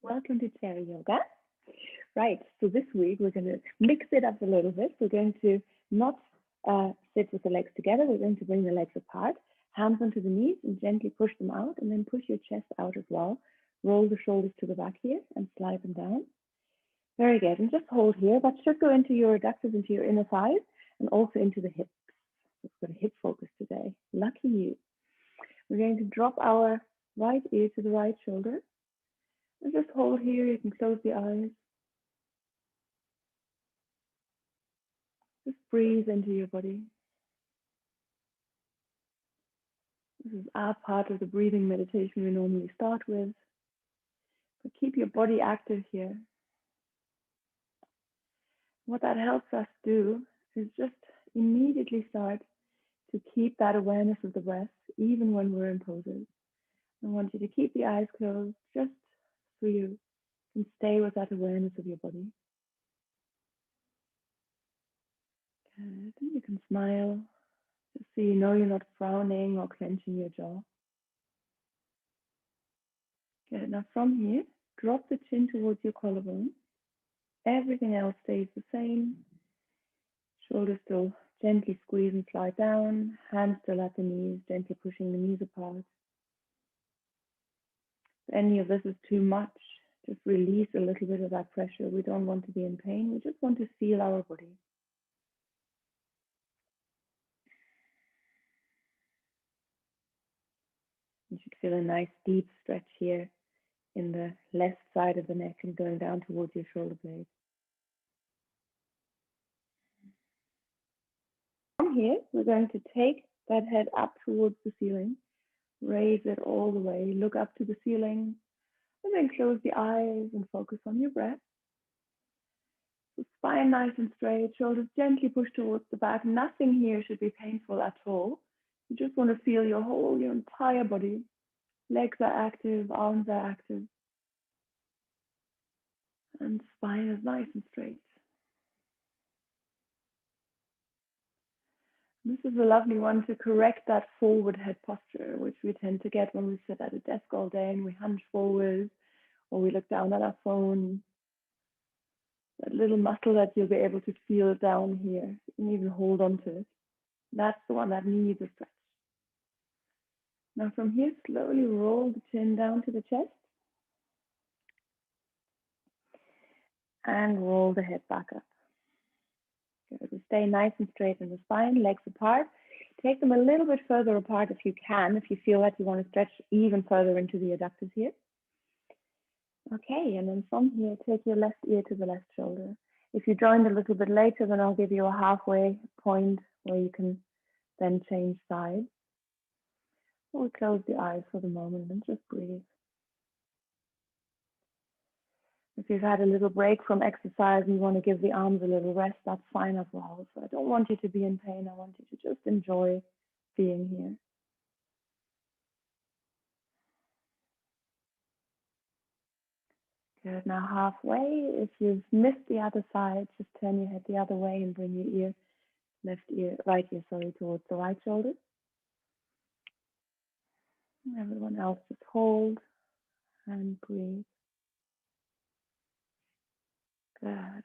Welcome to chair yoga. Right, so this week we're going to mix it up a little bit. We're going to not sit with the legs together. We're going to bring the legs apart, hands onto the knees and gently push them out, and then push your chest out as well. Roll the shoulders to the back here and slide them down. Very good, and just hold here. That should go into your adductors, into your inner thighs, and also into the hips. We've got a hip focus today. Lucky you. We're going to drop our right ear to the right shoulder. And just hold here, you can close the eyes. Just breathe into your body. This is our part of the breathing meditation we normally start with. But keep your body active here. What that helps us do is just immediately start to keep that awareness of the breath, even when we're in poses. I want you to keep the eyes closed, just so you can stay with that awareness of your body. Good. You can smile, just so you know you're not frowning or clenching your jaw. Good. Now from here, drop the chin towards your collarbone. Everything else stays the same. Shoulders still gently squeeze and slide down. Hands still at the knees, gently pushing the knees apart. If any of this is too much, just release a little bit of that pressure. We don't want to be in pain. We just want to feel our body. You should feel a nice deep stretch here in the left side of the neck and going down towards your shoulder blade. From here, we're going to take that head up towards the ceiling, raise it all the way, look up to the ceiling, and then close the eyes and focus on your breath. So spine nice and straight, shoulders gently pushed towards the back. Nothing here should be painful at all. You just want to feel your entire body. Legs are active, arms are active. And spine is nice and straight. This is a lovely one to correct that forward head posture, which we tend to get when we sit at a desk all day and we hunch forward, or we look down at our phone. That little muscle that you'll be able to feel down here, you can even hold on to it. That's the one that needs a stretch. Now from here, slowly roll the chin down to the chest and roll the head back up. Good. We stay nice and straight in the spine, legs apart. Take them a little bit further apart if you can, if you feel like you want to stretch even further into the adductors here. Okay, and then from here, take your left ear to the left shoulder. If you joined a little bit later, then I'll give you a halfway point where you can then change sides. We'll close the eyes for the moment and just breathe. If you've had a little break from exercise and you want to give the arms a little rest, that's fine as well. So I don't want you to be in pain. I want you to just enjoy being here. Good. Now halfway, if you've missed the other side, just turn your head the other way and bring your right ear, towards the right shoulder. And everyone else just hold and breathe. Good.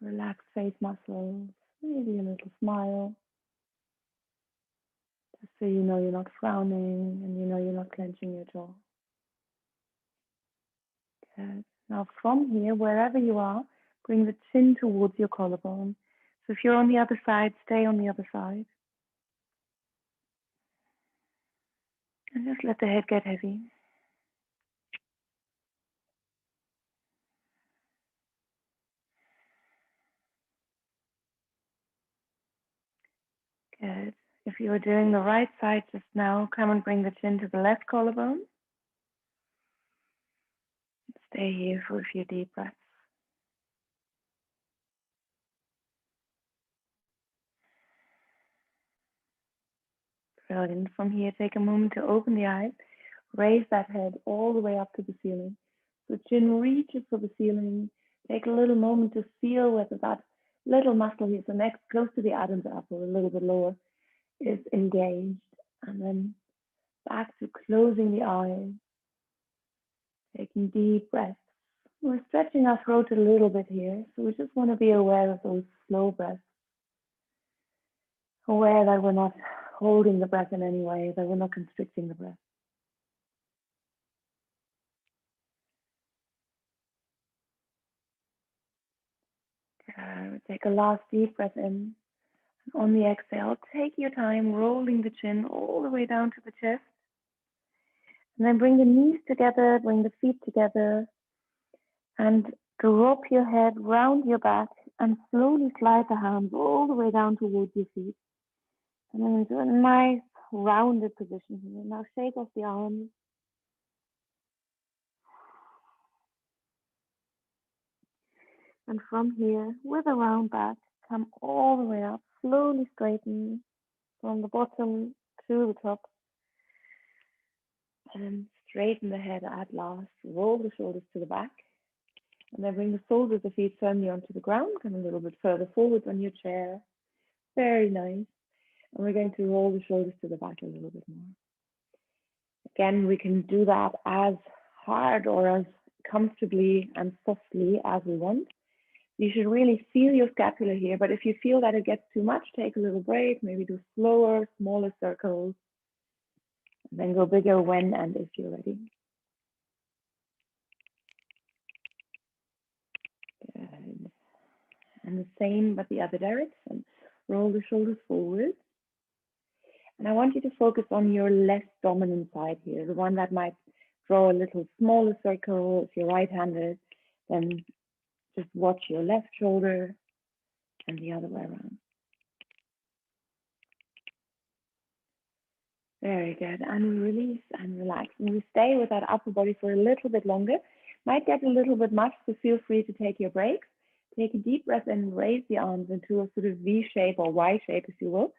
Relax face muscles, maybe a little smile. Just so you know you're not frowning and you know you're not clenching your jaw. Good. Now from here, wherever you are, bring the chin towards your collarbone. So if you're on the other side, stay on the other side. And just let the head get heavy. Good. If you were doing the right side just now, come and bring the chin to the left collarbone. Stay here for a few deep breaths. Brilliant. From here, take a moment to open the eyes. Raise that head all the way up to the ceiling. So chin reaches for the ceiling. Take a little moment to feel whether that little muscle here, so next close to the Adam's apple, a little bit lower, is engaged. And then back to closing the eyes. Taking deep breaths. We're stretching our throat a little bit here, so we just want to be aware of those slow breaths. Aware that we're not holding the breath in any way, that we're not constricting the breath. Take a last deep breath in. On the exhale, take your time rolling the chin all the way down to the chest. And then bring the knees together, bring the feet together, and drop your head round your back and slowly slide the hands all the way down towards your feet. And then into a nice rounded position here. Now shake off the arms. And from here, with a round back, come all the way up, slowly straighten from the bottom to the top. And straighten the head at last. Roll the shoulders to the back. And then bring the soles of the feet firmly onto the ground. Come a little bit further forward on your chair. Very nice. And we're going to roll the shoulders to the back a little bit more. Again, we can do that as hard or as comfortably and softly as we want. You should really feel your scapula here, but if you feel that it gets too much, take a little break, maybe do slower, smaller circles, and then go bigger when and if you're ready. Good. And the same, but the other direction. Roll the shoulders forward. And I want you to focus on your less dominant side here, the one that might draw a little smaller circle. If you're right-handed, then just watch your left shoulder and the other way around. Very good. And we release and relax. And we stay with that upper body for a little bit longer. Might get a little bit much, so feel free to take your breaks. Take a deep breath and raise the arms into a sort of V shape or Y shape, if you will.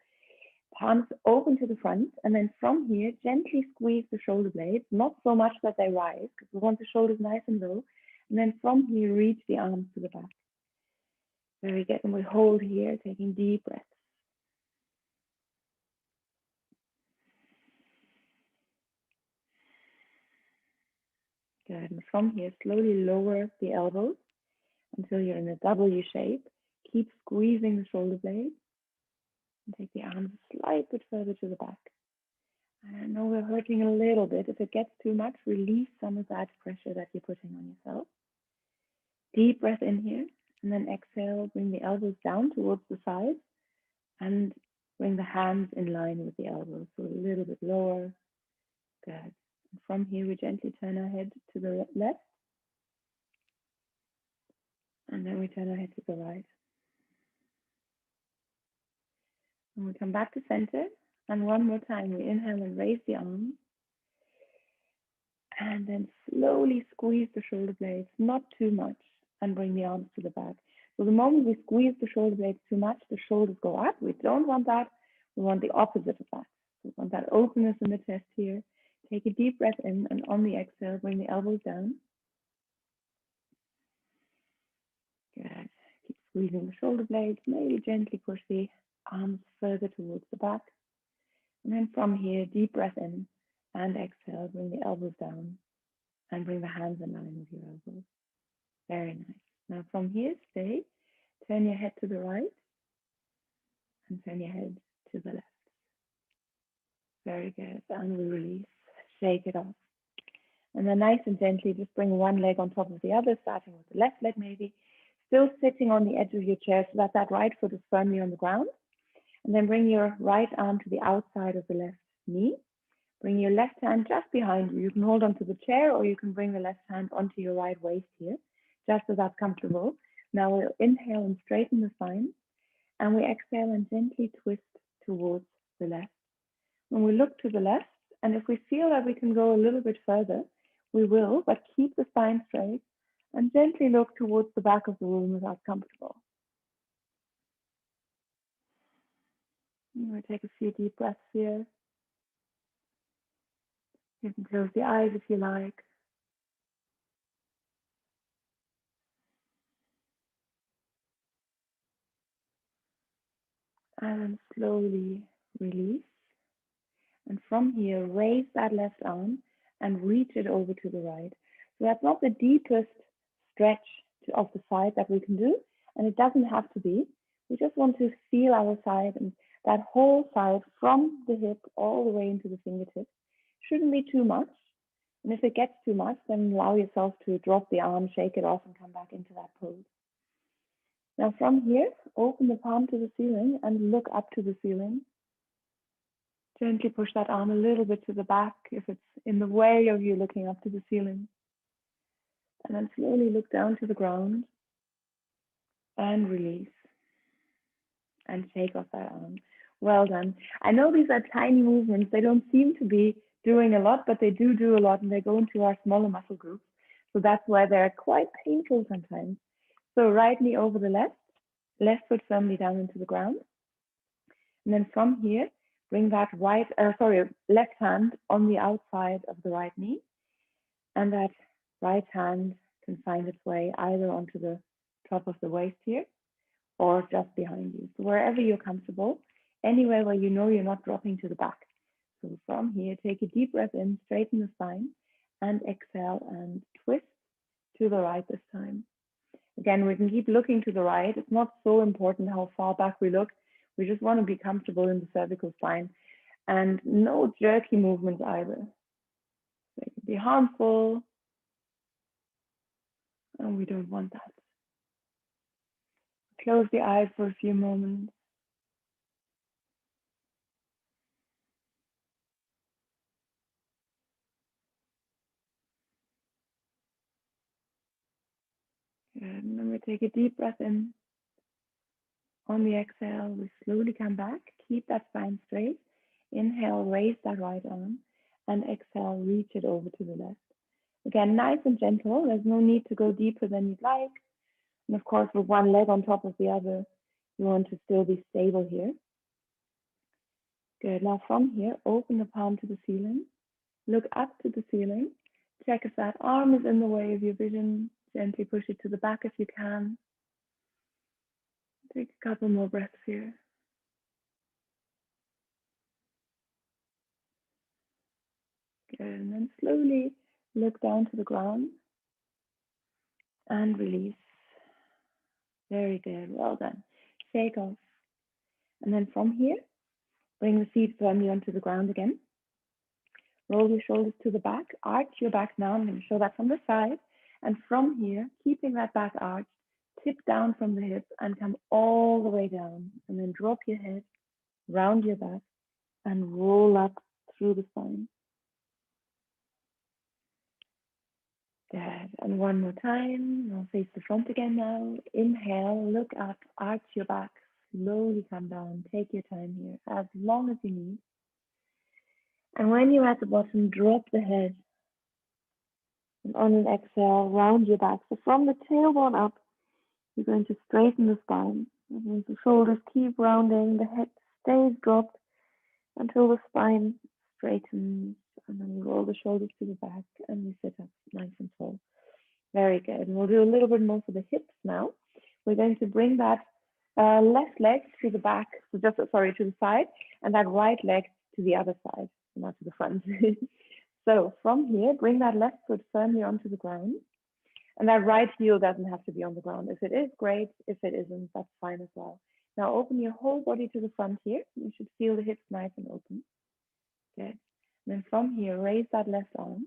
Palms open to the front. And then from here, gently squeeze the shoulder blades, not so much that they rise, because we want the shoulders nice and low. And then from here, reach the arms to the back. Very good. And we hold here, taking deep breaths. Good. And from here, slowly lower the elbows until you're in a W shape. Keep squeezing the shoulder blades. And take the arms a slight bit further to the back. And I know we're hurting a little bit. If it gets too much, release some of that pressure that you're putting on yourself. Deep breath in here. And then exhale, bring the elbows down towards the sides. And bring the hands in line with the elbows. So a little bit lower. Good. And from here, we gently turn our head to the left. And then we turn our head to the right. And we come back to center. And one more time, we inhale and raise the arms. And then slowly squeeze the shoulder blades, not too much, and bring the arms to the back. So the moment we squeeze the shoulder blades too much, the shoulders go up. We don't want that. We want the opposite of that. We want that openness in the chest here. Take a deep breath in, and on the exhale, bring the elbows down. Good. Keep squeezing the shoulder blades. Maybe gently push the arms further towards the back. And then from here, deep breath in and exhale, bring the elbows down and bring the hands in line with your elbows. Very nice. Now from here, stay. Turn your head to the right and turn your head to the left. Very good. And we release. Shake it off. And then nice and gently, just bring one leg on top of the other, starting with the left leg maybe. Still sitting on the edge of your chair so that that right foot is firmly on the ground. And then bring your right arm to the outside of the left knee. Bring your left hand just behind you. You can hold onto the chair or you can bring the left hand onto your right waist here, just so that's comfortable. Now we'll inhale and straighten the spine. And we exhale and gently twist towards the left. When we look to the left, and if we feel that we can go a little bit further, we will, but keep the spine straight and gently look towards the back of the room if that's comfortable. We'll take a few deep breaths here. You can close the eyes if you like. And then slowly release. And from here, raise that left arm and reach it over to the right. So that's not the deepest stretch of the side that we can do, and it doesn't have to be. We just want to feel our side, and that whole side from the hip all the way into the fingertips. Shouldn't be too much. And if it gets too much, then allow yourself to drop the arm, shake it off, and come back into that pose. Now from here, open the palm to the ceiling and look up to the ceiling. Gently push that arm a little bit to the back if it's in the way of you looking up to the ceiling. And then slowly look down to the ground and release. And take off that arm. Well done. I know these are tiny movements. They don't seem to be doing a lot, but they do a lot, and they go into our smaller muscle groups. So that's why they're quite painful sometimes. So right knee over the left foot firmly down into the ground. And then from here, bring that left hand on the outside of the right knee. And that right hand can find its way either onto the top of the waist here or just behind you. So wherever you're comfortable, anywhere where you know you're not dropping to the back. So from here, take a deep breath in, straighten the spine, and exhale and twist to the right this time. Again, we can keep looking to the right. It's not so important how far back we look. We just want to be comfortable in the cervical spine, and no jerky movements either. They can be harmful, and we don't want that. Close the eyes for a few moments. Good. And then we take a deep breath in. On the exhale, we slowly come back. Keep that spine straight. Inhale, raise that right arm, and exhale, reach it over to the left. Again, nice and gentle. There's no need to go deeper than you'd like. And of course, with one leg on top of the other, you want to still be stable here. Good. Now from here, open the palm to the ceiling. Look up to the ceiling. Check if that arm is in the way of your vision. Gently push it to the back if you can. Take a couple more breaths here. Good. And then slowly look down to the ground and release. Very good. Well done. Shake off. And then from here, bring the feet firmly onto the ground again. Roll your shoulders to the back. Arch your back now. I'm going to show that from the side. And from here, keeping that back arched, tip down from the hip and come all the way down. And then drop your head, round your back, and roll up through the spine. Good. And one more time. I'll face the front again now. Inhale, look up, arch your back, slowly come down. Take your time here, as long as you need. And when you're at the bottom, drop the head. And on an exhale, round your back. So from the tailbone up, you're going to straighten the spine. And the shoulders keep rounding, the head stays dropped until the spine straightens. And then you roll the shoulders to the back and you sit up nice and tall. Very good. And we'll do a little bit more for the hips now. We're going to bring that left leg to the back, so to the side, and that right leg to the other side, not to the front. So from here, bring that left foot firmly onto the ground. And that right heel doesn't have to be on the ground. If it is, great. If it isn't, that's fine as well. Now open your whole body to the front here. You should feel the hips nice and open. Good. And then from here, raise that left arm.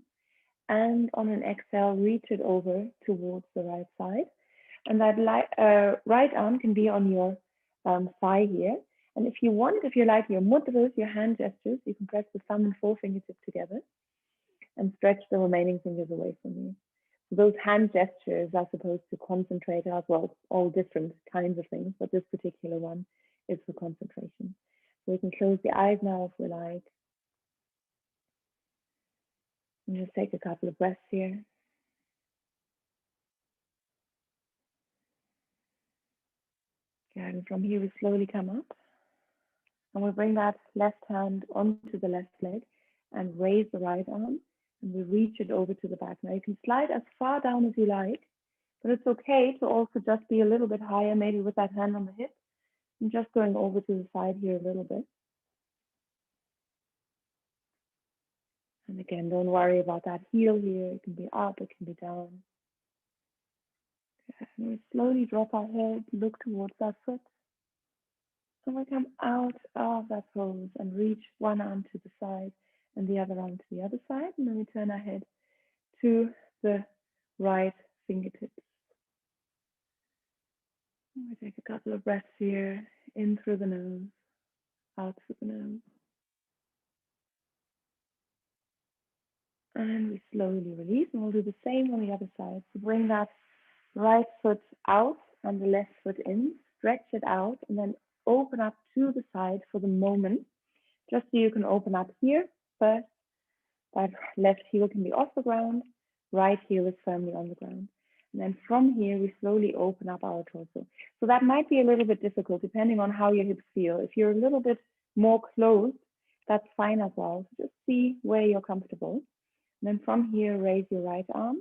And on an exhale, reach it over towards the right side. And that right arm can be on your thigh here. And if you like your mudras, your hand gestures, you can press the thumb and forefinger tip together and stretch the remaining fingers away from you. So those hand gestures are supposed to concentrate as well, all different kinds of things, but this particular one is for concentration. So we can close the eyes now if we like. And just take a couple of breaths here. And from here, we slowly come up. And we bring that left hand onto the left leg and raise the right arm. And we reach it over to the back. Now you can slide as far down as you like, but it's okay to also just be a little bit higher, maybe with that hand on the hip. I'm just going over to the side here a little bit. And again, don't worry about that heel here. It can be up, it can be down. And we slowly drop our head, look towards that foot. And we come out of that pose and reach one arm to the side and the other arm to the other side. And then we turn our head to the right fingertips. And we take a couple of breaths here, in through the nose, out through the nose. And we slowly release, and we'll do the same on the other side. So bring that right foot out and the left foot in, stretch it out, and then open up to the side for the moment. Just so you can open up here first. That left heel can be off the ground, right heel is firmly on the ground. And then from here, we slowly open up our torso. So that might be a little bit difficult depending on how your hips feel. If you're a little bit more closed, that's fine as well. So just see where you're comfortable. And then from here, raise your right arm.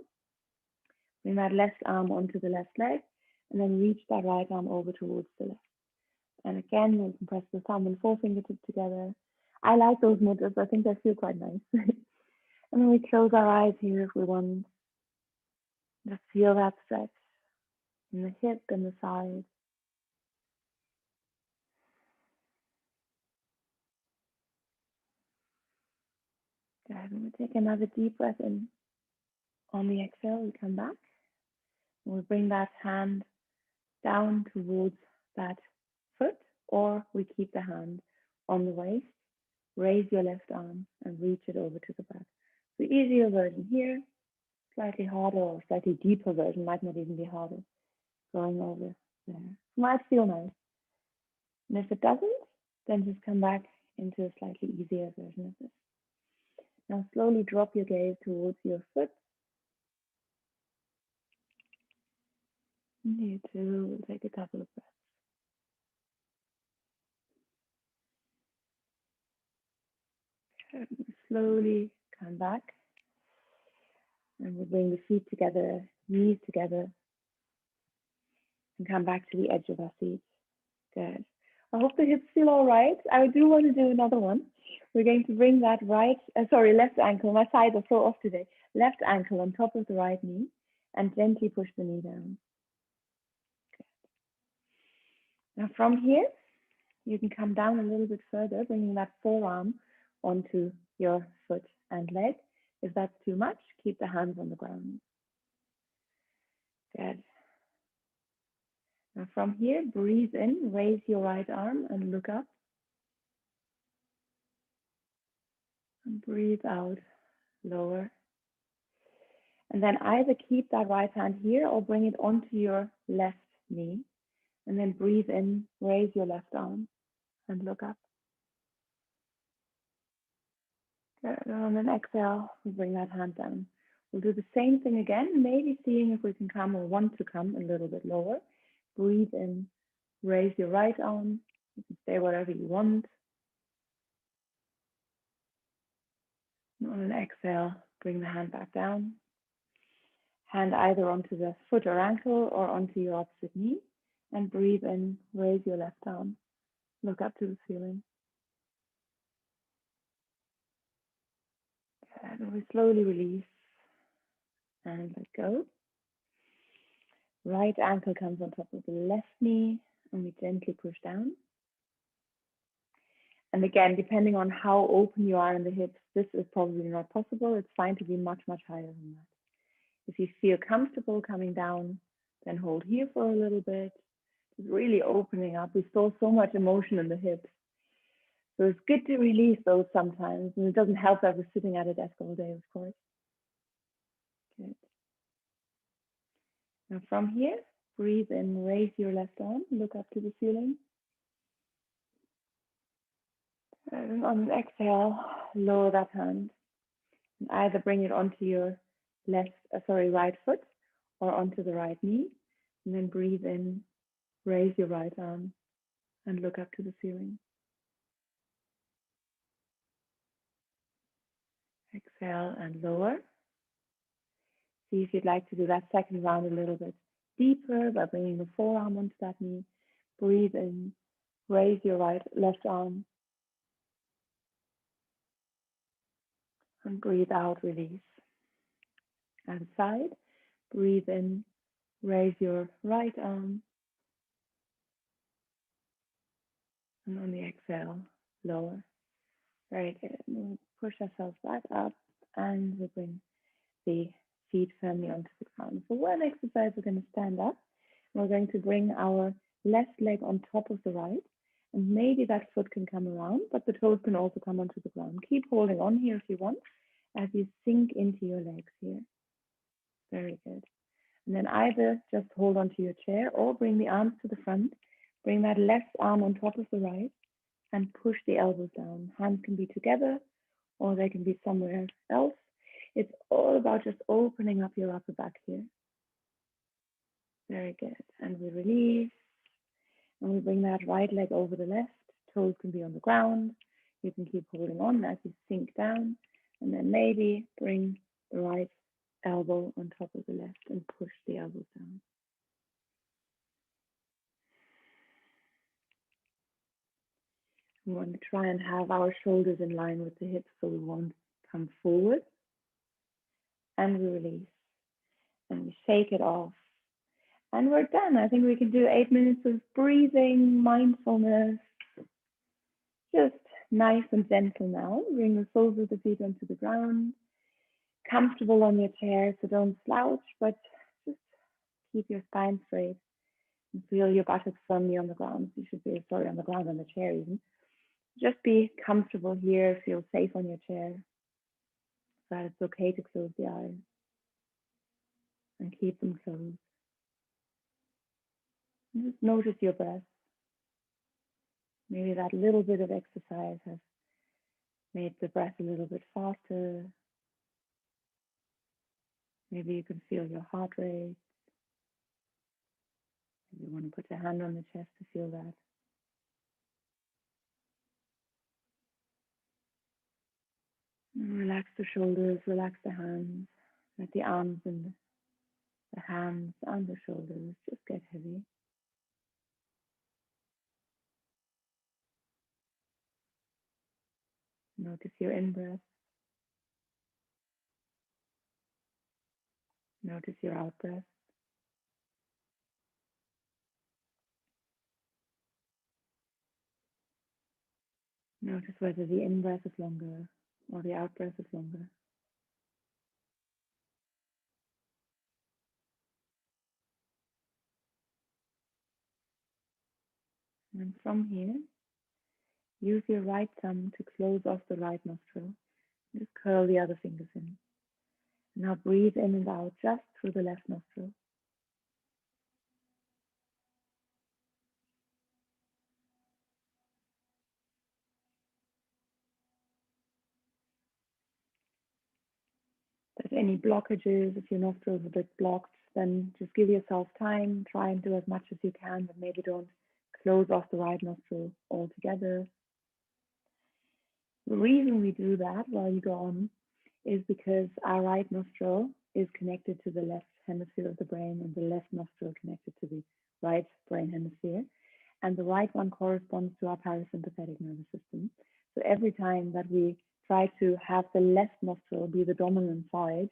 Bring that left arm onto the left leg, and then reach that right arm over towards the left. And again, you can press the thumb and forefinger together. I like those mudras. I think they feel quite nice. And then we close our eyes here if we want. Just feel that stretch in the hip and the side. Good. And we take another deep breath in. On the exhale, we come back. And we bring that hand down towards that foot, or we keep the hand on the waist. Raise your left arm and reach it over to the back. The easier version here, slightly harder or slightly deeper version, might not even be harder. Going over there. Might feel nice. And if it doesn't, then just come back into a slightly easier version of this. Now slowly drop your gaze towards your foot. And here too, we'll take a couple of breaths. And slowly come back. And we'll bring the feet together, knees together, and come back to the edge of our feet. Good. I hope the hips feel all right. I do want to do another one. We're going to bring that left ankle. My sides are so off today. Left ankle on top of the right knee and gently push the knee down. Good. Now from here, you can come down a little bit further, bringing that forearm onto your foot and leg. If that's too much, keep the hands on the ground. Good. Now from here, breathe in, raise your right arm and look up. And breathe out, lower. And then either keep that right hand here or bring it onto your left knee. And then breathe in, raise your left arm and look up. Good. And then exhale, we bring that hand down. We'll do the same thing again, maybe seeing if we can come or want to come a little bit lower. Breathe in, raise your right arm. You can stay wherever you want. And on an exhale, bring the hand back down. Hand either onto the foot or ankle or onto your opposite knee. And breathe in, raise your left arm. Look up to the ceiling. And we slowly release and let go. Right ankle comes on top of the left knee and we gently push down. And again, depending on how open you are in the hips, this is probably not possible. It's fine to be much, much higher than that. If you feel comfortable coming down, then hold here for a little bit. Just really opening up. We store so much emotion in the hips. So it's good to release those sometimes. And it doesn't help that we're sitting at a desk all day, of course. Good. Now from here, breathe in, raise your left arm, look up to the ceiling. And on an exhale, lower that hand. And either bring it onto your right foot or onto the right knee. And then breathe in, raise your right arm and look up to the ceiling. Exhale and lower. See if you'd like to do that second round a little bit deeper by bringing the forearm onto that knee. Breathe in, raise your left arm And breathe out, release. And side, breathe in, raise your right arm. And on the exhale, lower. Very good. We'll push ourselves back up and we bring the feet firmly onto the ground. For one exercise, we're going to stand up. We're going to bring our left leg on top of the right. And maybe that foot can come around, but the toes can also come onto the ground. Keep holding on here if you want, as you sink into your legs here. Very good. And then either just hold onto your chair or bring the arms to the front. Bring that left arm on top of the right and push the elbows down. Hands can be together or they can be somewhere else. It's all about just opening up your upper back here. Very good. And we release. And we bring that right leg over the left. Toes can be on the ground. You can keep holding on as you sink down. And then maybe bring the right elbow on top of the left and push the elbows down. We want to try and have our shoulders in line with the hips so we won't come forward. And we release. And we shake it off. And we're done. I think we can do 8 minutes of breathing, mindfulness. Just nice and gentle now. Bring the soles of the feet onto the ground. Comfortable on your chair, so don't slouch, but just keep your spine straight and feel your buttocks firmly on the ground. You should be, sorry, on the ground, on the chair even. Just be comfortable here, feel safe on your chair. So that it's okay to close the eyes and keep them closed. And just notice your breath. Maybe that little bit of exercise has made the breath a little bit faster. Maybe you can feel your heart rate. Maybe you want to put your hand on the chest to feel that. And relax the shoulders, relax the hands. Let the arms and the hands and the shoulders just get heavy. Notice your in-breath. Notice your out-breath. Notice whether the in-breath is longer or the out-breath is longer. And from here, use your right thumb to close off the right nostril. Just curl the other fingers in. Now breathe in and out just through the left nostril. If there's any blockages, if your nostril is a bit blocked, then just give yourself time. Try and do as much as you can, but maybe don't close off the right nostril altogether. The reason we do that while you go on is because our right nostril is connected to the left hemisphere of the brain and the left nostril connected to the right brain hemisphere. And the right one corresponds to our parasympathetic nervous system. So every time that we try to have the left nostril be the dominant side,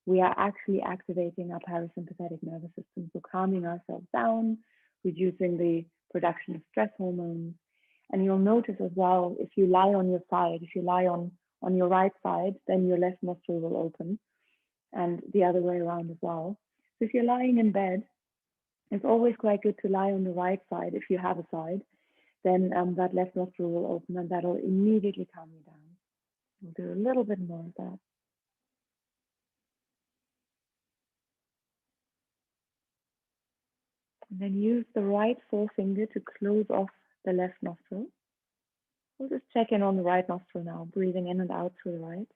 we are actually activating our parasympathetic nervous system. So calming ourselves down, reducing the production of stress hormones. And you'll notice as well, if you lie on your side, if you lie on your right side, then your left nostril will open, and the other way around as well. So if you're lying in bed, it's always quite good to lie on the right side if you have a side. Then that left nostril will open, and that'll immediately calm you down. We'll do a little bit more of that. And then use the right forefinger to close off the left nostril. We'll just check in on the right nostril now, breathing in and out through the right.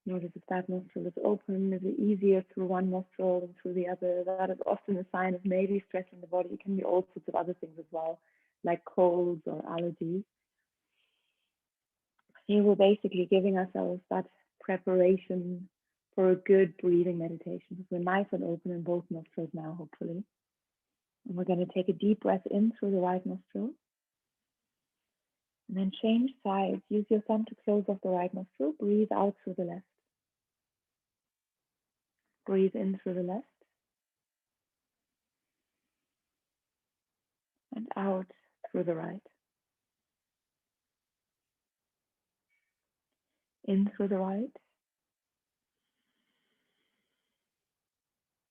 Notice if that nostril is open, is it easier through one nostril than through the other? That is often a sign of maybe stress in the body. It can be all sorts of other things as well, like colds or allergies. Here we're basically giving ourselves that preparation for a good breathing meditation. So we're nice and open in both nostrils now, hopefully. And we're going to take a deep breath in through the right nostril. And then change sides. Use your thumb to close off the right nostril. Breathe out through the left. Breathe in through the left. And out through the right. In through the right.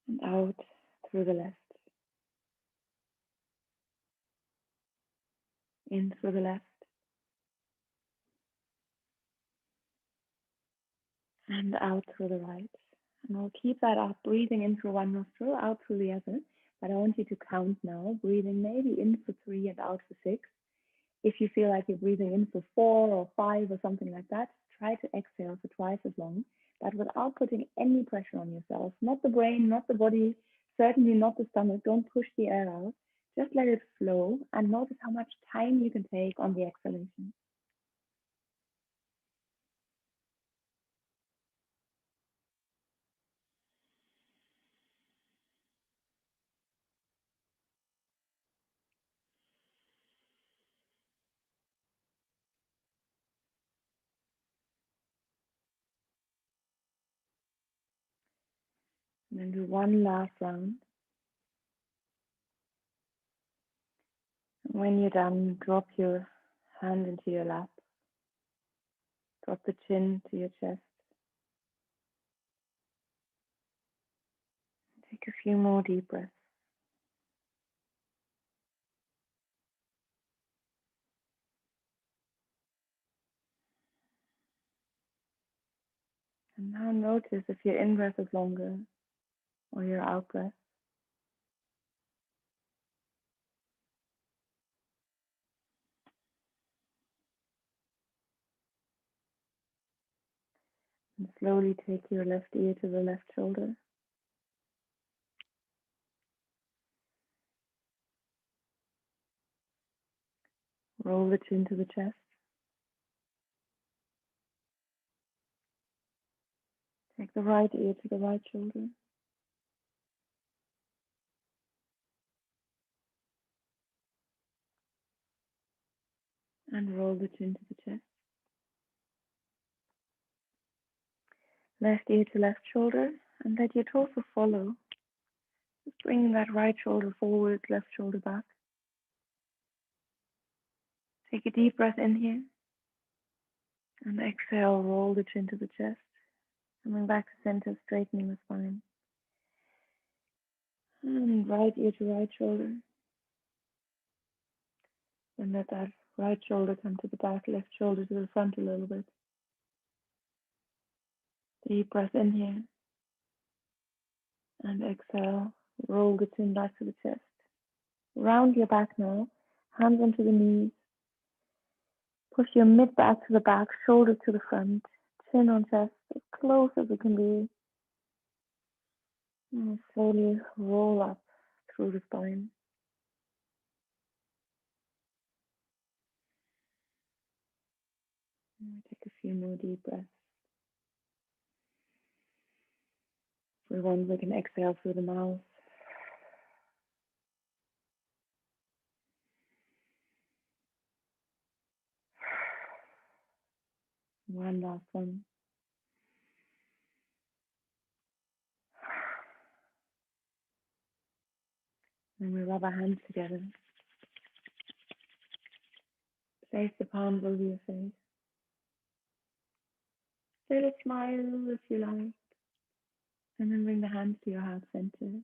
And out through the left. In through the left. And out through the right. And I'll keep that up, breathing in through one nostril, out through the other. But I want you to count now, breathing maybe in for 3 and out for 6. If you feel like you're breathing in for 4 or 5 or something like that, try to exhale for twice as long, but without putting any pressure on yourself. Not the brain, not the body, certainly not the stomach. Don't push the air out. Just let it flow and notice how much time you can take on the exhalation. And then do one last round. When you're done, drop your hand into your lap. Drop the chin to your chest. Take a few more deep breaths. And now notice if your in-breath is longer or your out-breath. And slowly take your left ear to the left shoulder. Roll the chin to the chest. Take the right ear to the right shoulder. And roll the chin to the chest. Left ear to left shoulder. And let your torso follow. Just bringing that right shoulder forward, left shoulder back. Take a deep breath in here. And exhale, roll the chin to the chest. Coming back to center, straightening the spine. And right ear to right shoulder. And let that right shoulder come to the back, left shoulder to the front a little bit. Deep breath in here. And exhale, roll the chin back to the chest. Round your back now, hands onto the knees. Push your mid back to the back, shoulder to the front, chin on chest, as close as it can be. And slowly roll up through the spine. And take a few more deep breaths. For one, we can exhale through the mouth. One last one. And we rub our hands together. Place the palms over your face. Little smile if you like. And then bring the hands to your heart center.